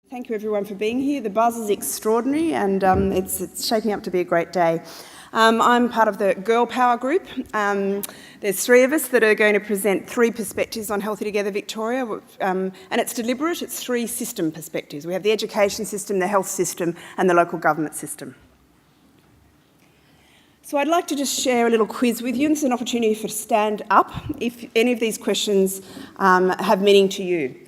Thank you everyone for being here. The buzz is extraordinary and it's shaping up to be a great day. I'm part of the Girl Power group. There's three of us that are going to present three perspectives on Healthy Together Victoria, and it's deliberate. It's three system perspectives. We have the education system, the health system and the local government system. So I'd like to just share a little quiz with you. This is an opportunity for you to stand up if any of these questions have meaning to you.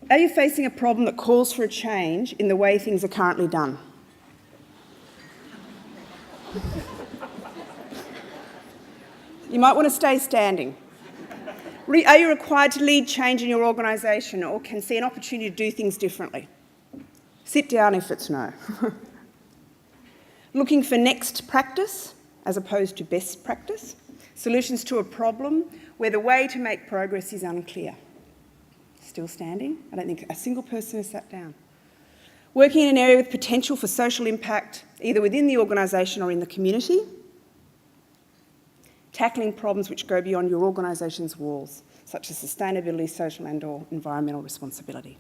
Are you facing a problem that calls for a change in the way things are currently done? You might want to stay standing. Are you required to lead change in your organisation or can see an opportunity to do things differently? Sit down if it's no. Looking for next practice as opposed to best practice? Solutions to a problem where the way to make progress is unclear? Still standing? I don't think a single person has sat down. Working in an area with potential for social impact, either within the organisation or in the community. Tackling problems which go beyond your organisation's walls, such as sustainability, social and/or environmental responsibility.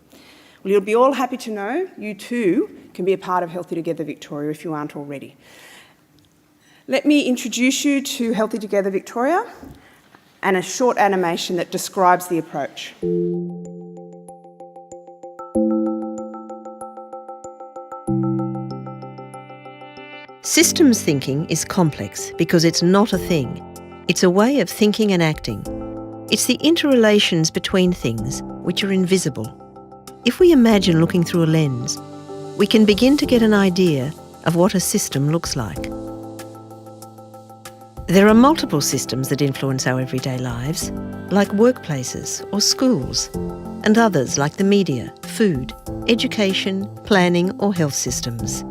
Well, you'll be all happy to know you too can be a part of Healthy Together Victoria if you aren't already. Let me introduce you to Healthy Together Victoria and a short animation that describes the approach. Systems thinking is complex because it's not a thing. It's a way of thinking and acting. It's the interrelations between things which are invisible. If we imagine looking through a lens, we can begin to get an idea of what a system looks like. There are multiple systems that influence our everyday lives, like workplaces or schools, and others like the media, food, education, planning or health systems.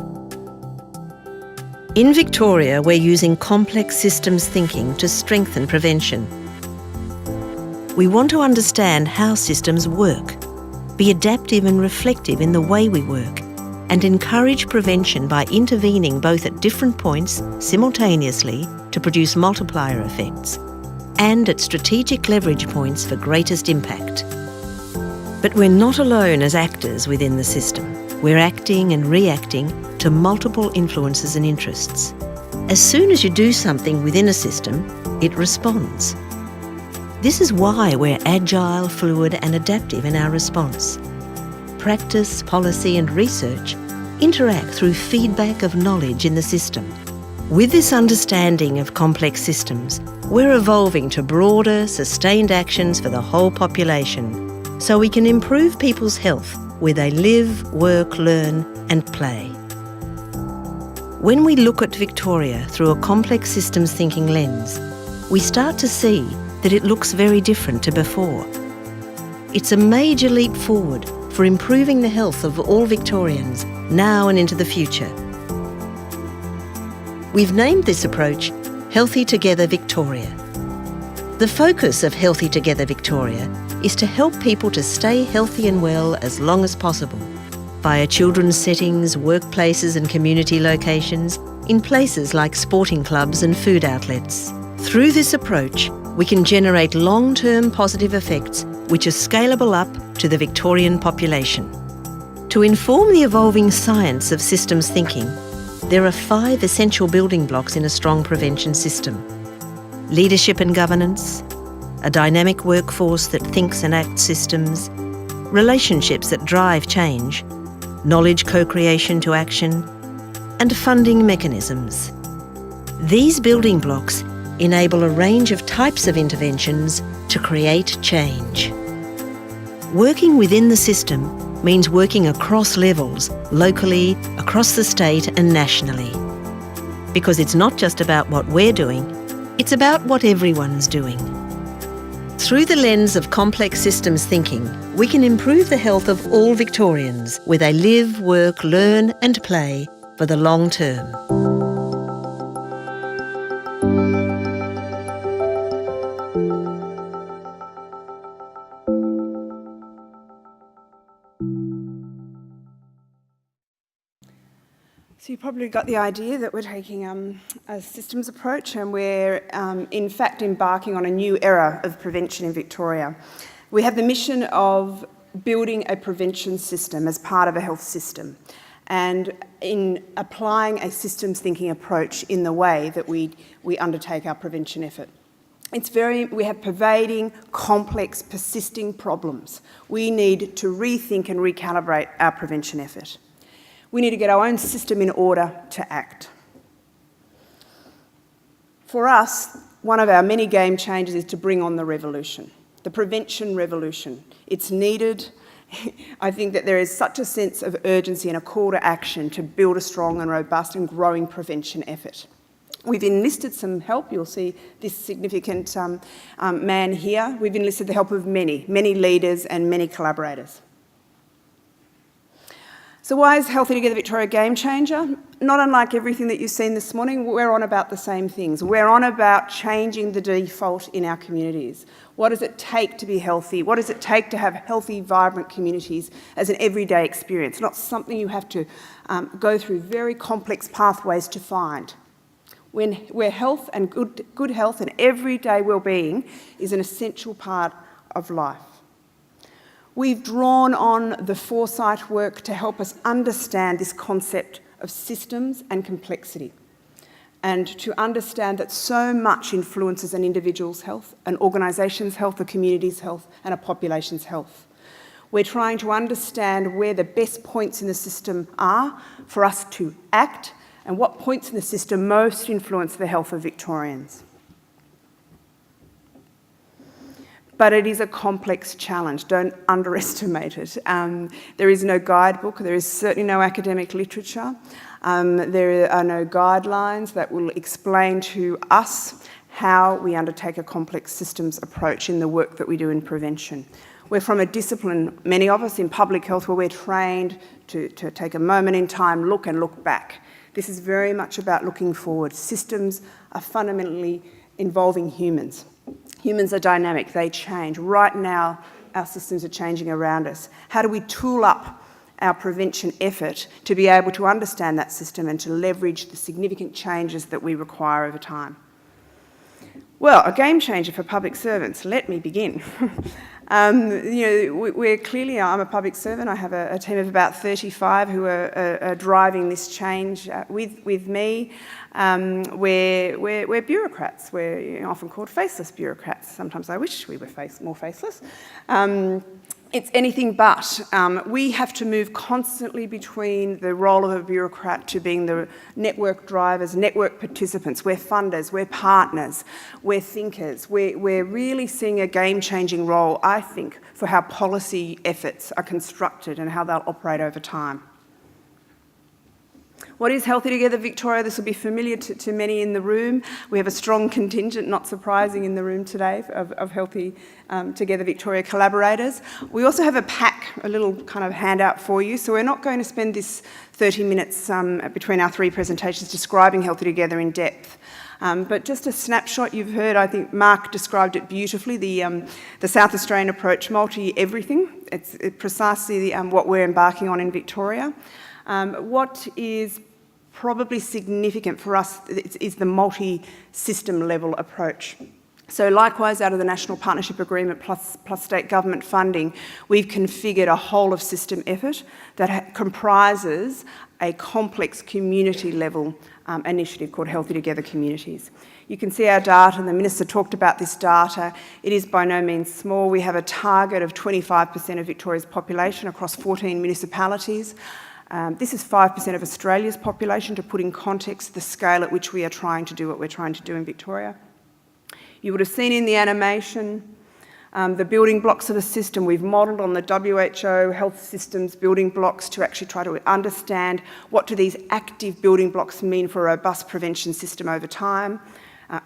In Victoria, we're using complex systems thinking to strengthen prevention. We want to understand how systems work, be adaptive and reflective in the way we work, and encourage prevention by intervening both at different points simultaneously to produce multiplier effects, and at strategic leverage points for greatest impact. But we're not alone as actors within the system. We're acting and reacting to multiple influences and interests. As soon as you do something within a system, it responds. This is why we're agile, fluid and adaptive in our response. Practice, policy and research interact through feedback of knowledge in the system. With this understanding of complex systems, we're evolving to broader, sustained actions for the whole population so we can improve people's health where they live, work, learn and play. When we look at Victoria through a complex systems thinking lens, we start to see that it looks very different to before. It's a major leap forward for improving the health of all Victorians now and into the future. We've named this approach Healthy Together Victoria. The focus of Healthy Together Victoria is to help people to stay healthy and well as long as possible via children's settings, workplaces and community locations, in places like sporting clubs and food outlets. Through this approach, we can generate long-term positive effects which are scalable up to the Victorian population. To inform the evolving science of systems thinking, there are 5 essential building blocks in a strong prevention system: leadership and governance, a dynamic workforce that thinks and acts systems, relationships that drive change, knowledge co-creation to action, and funding mechanisms. These building blocks enable a range of types of interventions to create change. Working within the system means working across levels, locally, across the state and nationally. Because it's not just about what we're doing, it's about what everyone's doing. Through the lens of complex systems thinking, we can improve the health of all Victorians where they live, work, learn and play for the long term. So you probably got the idea that we're taking a systems approach and we're in fact embarking on a new era of prevention in Victoria. We have the mission of building a prevention system as part of a health system, and in applying a systems thinking approach in the way that we undertake our prevention effort. We have pervading, complex, persisting problems. We need to rethink and recalibrate our prevention effort. We need to get our own system in order to act. For us, one of our many game changers is to bring on the revolution, the prevention revolution. It's needed. I think that there is such a sense of urgency and a call to action to build a strong and robust and growing prevention effort. We've enlisted some help. You'll see this significant man here. We've enlisted the help of many leaders and many collaborators. So why is Healthy Together Victoria a game changer? Not unlike everything that you've seen this morning, we're on about the same things. We're on about changing the default in our communities. What does it take to be healthy? What does it take to have healthy, vibrant communities as an everyday experience? Not something you have to go through very complex pathways to find. Where health and good health and everyday well-being is an essential part of life. We've drawn on the foresight work to help us understand this concept of systems and complexity, and to understand that so much influences an individual's health, an organisation's health, a community's health, and a population's health. We're trying to understand where the best points in the system are for us to act, and what points in the system most influence the health of Victorians. But it is a complex challenge. Don't underestimate it. There is no guidebook. There is certainly no academic literature. There are no guidelines that will explain to us how we undertake a complex systems approach in the work that we do in prevention. We're from a discipline, many of us in public health, where we're trained to take a moment in time, look and look back. This is very much about looking forward. Systems are fundamentally involving humans. Humans are dynamic, they change. Right now, our systems are changing around us. How do we tool up our prevention effort to be able to understand that system and to leverage the significant changes that we require over time? Well, a game changer for public servants. Let me begin. We're clearly, I'm a public servant. I have a team of about 35 who are driving this change with me. We're bureaucrats. We're often called faceless bureaucrats. Sometimes I wish we were more faceless. It's anything but. We have to move constantly between the role of a bureaucrat to being the network drivers, network participants. We're funders, we're partners, we're thinkers. We're really seeing a game-changing role, I think, for how policy efforts are constructed and how they'll operate over time. What is Healthy Together Victoria? This will be familiar to many in the room. We have a strong contingent, not surprising, in the room today of Healthy Together Victoria collaborators. We also have a pack, a little kind of handout for you. So we're not going to spend this 30 minutes between our three presentations describing Healthy Together in depth. But just a snapshot, you've heard, I think Mark described it beautifully, the South Australian approach, multi-everything. It's precisely what we're embarking on in Victoria. What is probably significant for us is the multi-system level approach. So likewise, out of the National Partnership Agreement plus state government funding, we've configured a whole of system effort that comprises a complex community level initiative called Healthy Together Communities. You can see our data, and the Minister talked about this data. It is by no means small. We have a target of 25% of Victoria's population across 14 municipalities. This is 5% of Australia's population, to put in context the scale at which we are trying to do what we're trying to do in Victoria. You would have seen in the animation the building blocks of the system. We've modelled on the WHO health systems building blocks to actually try to understand what do these active building blocks mean for a robust prevention system over time.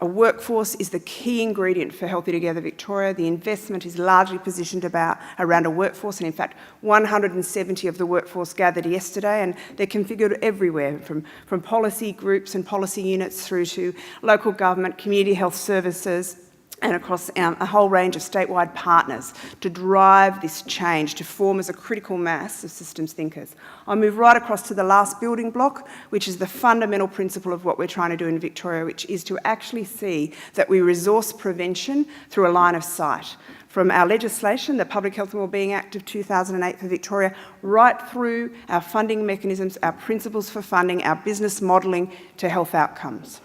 A workforce is the key ingredient for Healthy Together Victoria. The investment is largely positioned around a workforce, and in fact 170 of the workforce gathered yesterday, and they're configured everywhere, from policy groups and policy units through to local government, community health services, and across a whole range of statewide partners to drive this change, to form as a critical mass of systems thinkers. I'll move right across to the last building block, which is the fundamental principle of what we're trying to do in Victoria, which is to actually see that we resource prevention through a line of sight. from our legislation, the Public Health and Wellbeing Act of 2008 for Victoria, right through our funding mechanisms, our principles for funding, our business modelling to health outcomes.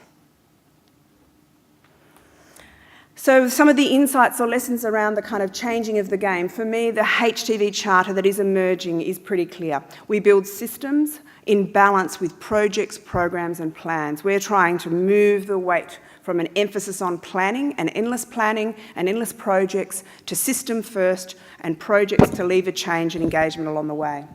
So some of the insights or lessons around the kind of changing of the game, for me, the HTV charter that is emerging is pretty clear. We build systems in balance with projects, programs and plans. We're trying to move the weight from an emphasis on planning and endless projects to system first and projects to lever change and engagement along the way.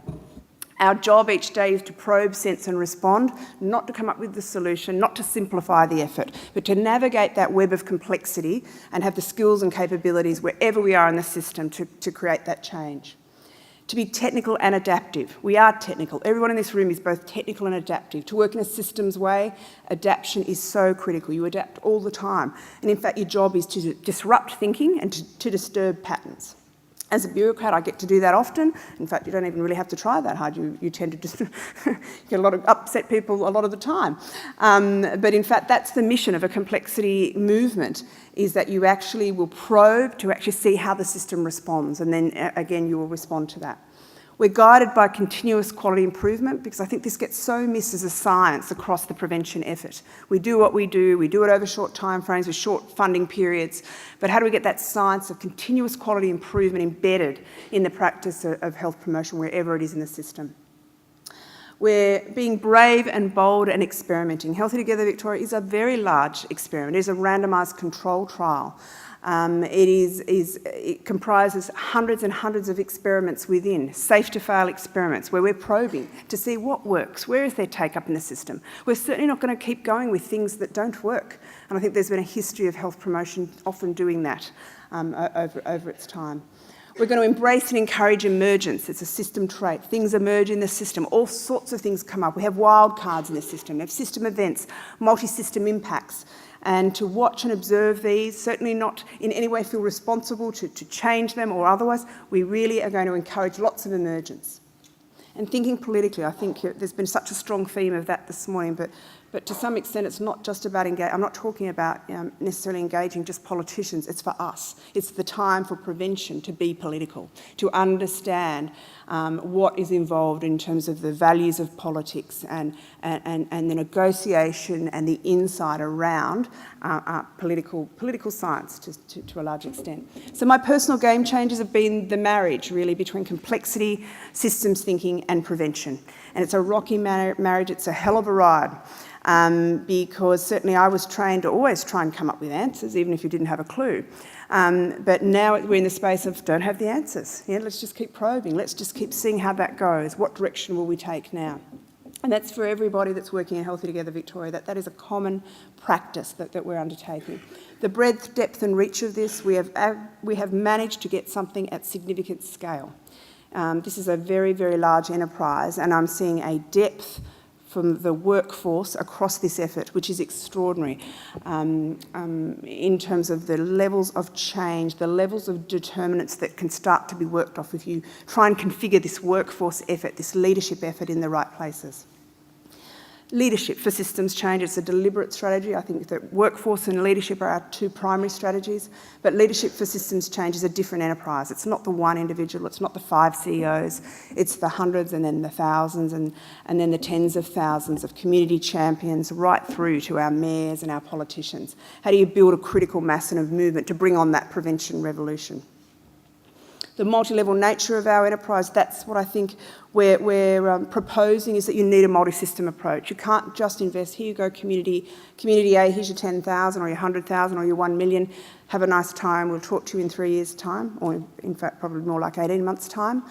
Our job each day is to probe, sense and respond, not to come up with the solution, not to simplify the effort, but to navigate that web of complexity and have the skills and capabilities wherever we are in the system to create that change. To be technical and adaptive. We are technical. Everyone in this room is both technical and adaptive. To work in a systems way, adaptation is so critical. You adapt all the time. And in fact, your job is to disrupt thinking and to disturb patterns. As a bureaucrat, I get to do that often. In fact, you don't even really have to try that hard. You tend to just get a lot of upset people a lot of the time. But in fact, that's the mission of a complexity movement, is that you actually will probe to actually see how the system responds, and then again, you will respond to that. We're guided by continuous quality improvement, because I think this gets so missed as a science across the prevention effort. We do what we do it over short timeframes with short funding periods, but how do we get that science of continuous quality improvement embedded in the practice of health promotion wherever it is in the system? We're being brave and bold and experimenting. Healthy Together Victoria is a very large experiment. It is a randomised control trial. It comprises hundreds and hundreds of experiments within, safe-to-fail experiments, where we're probing to see what works, where is their take-up in the system. We're certainly not going to keep going with things that don't work. And I think there's been a history of health promotion often doing that over its time. We're going to embrace and encourage emergence. It's a system trait. Things emerge in the system. All sorts of things come up. We have wild cards in the system. We have system events, multi-system impacts. And to watch and observe these, certainly not in any way feel responsible to change them or otherwise, we really are going to encourage lots of emergence. And thinking politically, I think there's been such a strong theme of that this morning, but to some extent it's not just about engaging. I'm not talking about necessarily engaging just politicians, it's for us. It's the time for prevention to be political, to understand what is involved in terms of the values of politics and the negotiation and the insight around political science to a large extent. So my personal game changers have been the marriage, really, between complexity, systems thinking and prevention. And it's a rocky marriage, it's a hell of a ride. Because certainly I was trained to always try and come up with answers, even if you didn't have a clue. But now we're in the space of don't have the answers. Let's just keep probing. Let's just keep seeing how that goes. What direction will we take now? And that's for everybody that's working in Healthy Together Victoria. That is a common practice that we're undertaking. The breadth, depth and reach of this, we have managed to get something at significant scale. This is a very, very large enterprise, and I'm seeing a depth from the workforce across this effort, which is extraordinary in terms of the levels of change, the levels of determinants that can start to be worked off if you try and configure this workforce effort, this leadership effort in the right places. Leadership for systems change, it's a deliberate strategy. I think that workforce and leadership are our two primary strategies, but leadership for systems change is a different enterprise. It's not the one individual, it's not the 5 CEOs, it's the hundreds and then the thousands and then the tens of thousands of community champions right through to our mayors and our politicians. How do you build a critical mass and a movement to bring on that prevention revolution? The multi-level nature of our enterprise, that's what I think we're proposing, is that you need a multi-system approach. You can't just invest, here you go community A, here's your 10,000 or your 100,000 or your 1 million, have a nice time, we'll talk to you in 3 years' time, or in fact probably more like 18 months' time.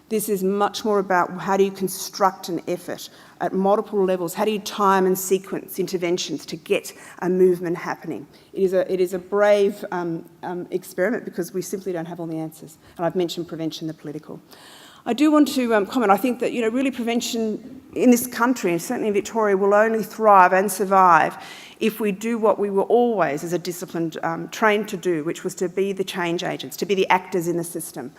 This is much more about how do you construct an effort at multiple levels, how do you time and sequence interventions to get a movement happening. It is a brave experiment because we simply don't have all the answers. And I've mentioned prevention, the political. I do want to comment, I think that really prevention in this country, and certainly in Victoria, will only thrive and survive if we do what we were always, as a discipline, trained to do, which was to be the change agents, to be the actors in the system.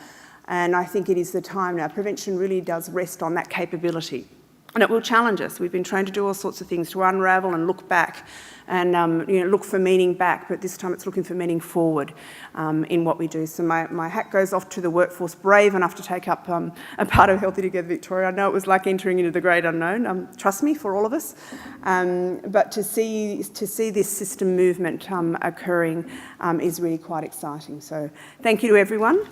And I think it is the time now. Prevention really does rest on that capability. And it will challenge us. We've been trained to do all sorts of things, to unravel and look back. and look for meaning back, but this time it's looking for meaning forward in what we do. So my hat goes off to the workforce brave enough to take up a part of Healthy Together Victoria. I know it was like entering into the great unknown, trust me, for all of us, but to see this system movement occurring is really quite exciting. So thank you to everyone.